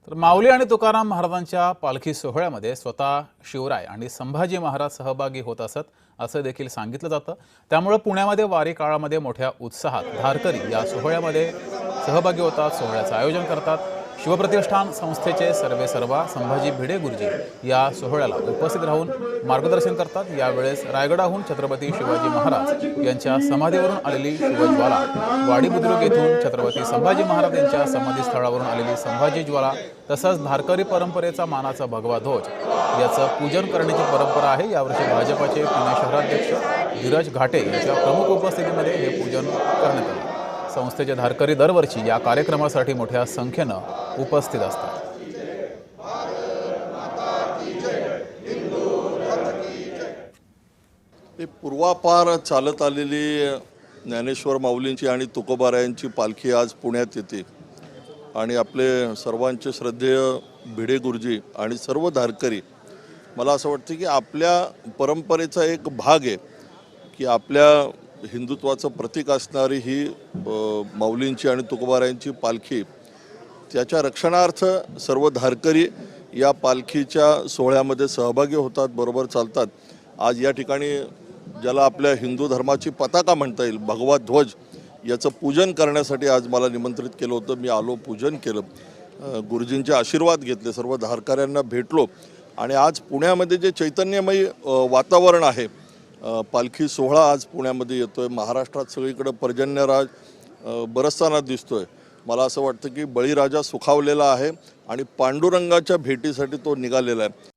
तर माऊली आणि तुकाराम महाराजांच्या पालखी सोहळ्यामध्ये स्वतः शिवराय आणि संभाजी महाराज सहभागी होत असत असं देखील सांगितलं जातं। त्यामुळे पुण्यामध्ये वारी काळामध्ये मोठ्या उत्साहात धारकरी या सोहळ्यामध्ये सहभागी होतात, सोहळ्याचं आयोजन करतात। शिवप्रतिष्ठान संस्थेचे सर्वेसर्वा संभाजी भिडे गुरुजी या सोहळ्याला उपस्थित राहून मार्गदर्शन करतात। यावेळेस रायगडाहून छत्रपती शिवाजी महाराज यांच्या समाधीवरून आलेली शिवज्वाला, वाडी बुद्रुक येथून छत्रपती संभाजी महाराज यांच्या समाधीस्थळावरून आलेली संभाजी ज्वाला तसंच धारकरी परंपरेचा मानाचा भगवा ध्वज याचं पूजन करण्याची परंपरा आहे। यावर्षी भाजपचे पुणे शहराध्यक्ष धीरज घाटे यांच्या प्रमुख उपस्थितीमध्ये हे पूजन करण्यात आले। संस्थेचे धारकरी दरवर्षी या कार्यक्रमासाठी मोठ्या संख्येनं उपस्थित असतात। पूर्वापार चालत आलेली ज्ञानेश्वर माऊलींची आणि तुकोबारायांची पालखी आज पुण्यात येते आणि आपले सर्वांचे श्रद्धेय भिडे गुरुजी आणि सर्व धारकरी, मला असं वाटतं की आपल्या परंपरेचा एक भाग आहे की आपल्या हिंदुत्वाचं प्रतीक असणारी ही माऊलींची आणि तुकोबारायांची पालखी, त्याच्या रक्षणार्थ सर्व धारकरी या पालखीच्या सोहळ्यामध्ये सहभागी होतात, बरोबर चालतात। आज या ठिकाणी ज्याला आपल्या हिंदू धर्माची पताका म्हणता येईल, भगवा ध्वज, याचं पूजन करण्यासाठी आज मला निमंत्रित केलं होतं। मी आलो, पूजन केलं, गुरुजींचे आशीर्वाद घेतले, सर्व धारकऱ्यांना भेटलो आणि आज पुण्यामध्ये जे चैतन्यमयी वातावरण आहे, पालखी सोहळा आज पुण्यामध्ये येतोय, महाराष्ट्रात सगळीकडे पर्जन्यराज बरसताना दिसतोय। मला असं वाटतं की बळीराजा सुखावलेला आहे आणि पांडुरंगाच्या भेटीसाठी तो निघालेला आहे।